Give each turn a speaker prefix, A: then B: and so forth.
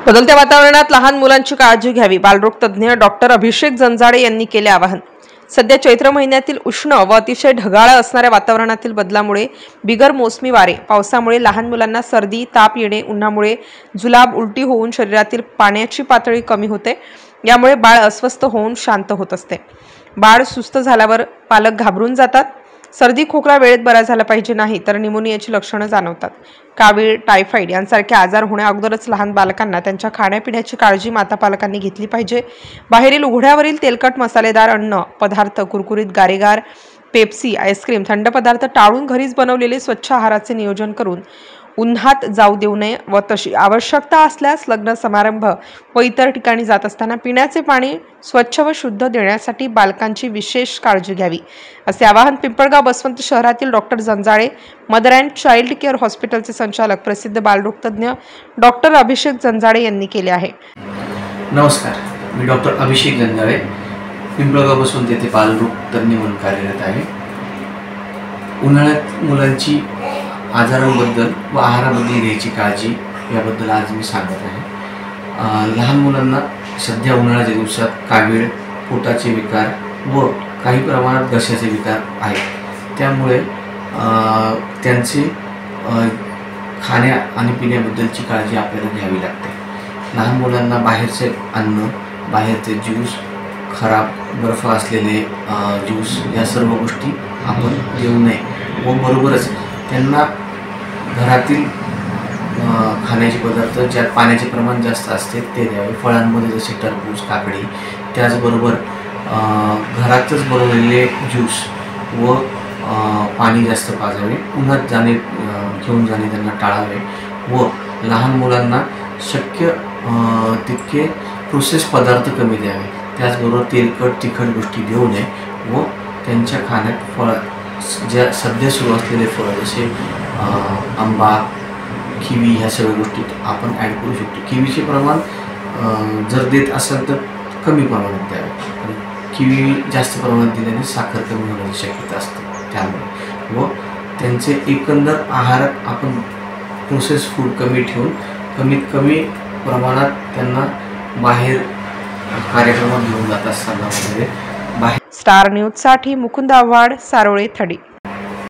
A: बदलत्या वातावरणात लहान मुलांची काळजी घ्यावी, बालरोग तज्ज्ञ डॉक्टर अभिषेक जंजाळे यांनी केले आवाहन। सध्या चैत्र महिन्यातील उष्ण व अतिशय ढगाळ असणाऱ्या वातावरणातील बदलामुळे बिगर मोसमी वारे, पावसामुळे लहान मुलांना सर्दी, ताप येणे, उन्हामुळे जुलाब, उलटी होऊन शरीरातील पाण्याची पातळी कमी होते। यामुळे बाळ अस्वस्थ होऊन शांत होत असते। बाळ सुस्त झाल्यावर पालक घाबरून जातात। सर्दी खोकला वेळेत बरा झाला पाहिजे, नाही तर निमोनियाची लक्षणं जाणवतात। कावीळ, टायफॉइड यांसारखे आजार होण्या अगोदरच लहान बालकांना त्यांच्या खाण्यापिण्याची काळजी माता पालकांनी घेतली पाहिजे। बाहेरील उघड्यावरील तेलकट मसालेदार अन्न पदार्थ, कुरकुरीत गारेगार, पेप्सी, आईस्क्रीम, थंड पदार्थ टाळून घरीच बनवलेले स्वच्छ आहाराचे नियोजन करून उन्हात जाऊ देऊ नये व तशी आवश्यकता असल्यास लग्न समारंभ व इतर ठिकाणी जात असताना पिण्याचे पाणी स्वच्छ व शुद्ध देण्यासाठी बालकांची विशेष काळजी घ्यावी, असे आवाहन पिंपळगाव बसवंत शहरातील doctor Janjale mother and child care हॉस्पिटलचे संचालक प्रसिद्ध बालरोग तज्ज्ञ डॉक्टर अभिषेक जंजाळे यांनी केले आहे।
B: नमस्कार, मी डॉक्टर अभिषेक जंजाळे पिंपळगाव बसवंत येथे बालरोग तज्ज्ञ म्हणून कार्यरत आहे। उन्हाळ्यात मुलांची आजारांबद्दल व आहाराबद्दल घ्यायची काळजी याबद्दल आज मी सांगत आहे। लहान मुलांना सध्या उन्हाळ्याच्या दिवसात कावीळ, पोटाचे विकार व काही प्रमाणात घशाचे विकार आहेत। त्यामुळे त्यांचे खाण्या आणि पिण्याबद्दलची काळजी आपल्याला घ्यावी लागते। लहान मुलांना बाहेरचे अन्न, बाहेरचे ज्यूस, खराब बर्फ असलेले ज्यूस या सर्व गोष्टी आपण देऊ नये व बरोबरच त्यांना घरातील खाण्याचे पदार्थ ज्यात पाण्याचे प्रमाण जास्त असते ते द्यावे। फळांमध्ये जसे टरबूज, काकडी, त्याचबरोबर घरातच बनवलेले ज्यूस व पाणी जास्त पाजावे। उन्हात घेऊन जाणे त्यांना टाळावे व लहान मुलांना शक्य तितके प्रोसेस पदार्थ कमी द्यावे। त्याचबरोबर तेलकट, तिखट गोष्टी देऊ नये व त्यांच्या खाण्यात फळ ज्या सध्या सुरू असलेले फळं जसे आंबा, किवी ह्या सगळ्या गोष्टी आपण ॲड करू शकतो। किवीचे प्रमाण जर देत असेल तर कमी प्रमाणात द्यावे। किवी जास्त प्रमाणात दिल्याने साखर कमी होण्याची शक्यता असते। त्यामुळे व त्यांचे एकंदर आहारात आपण प्रोसेस फूड कमी ठेवून कमीत कमी प्रमाणात त्यांना बाहेर कार्यक्रमात घेऊन जात असताना वगैरे बाहेर।
A: स्टार न्यूज साठी मुकुंद आव्हाड, सारोळे, थडी।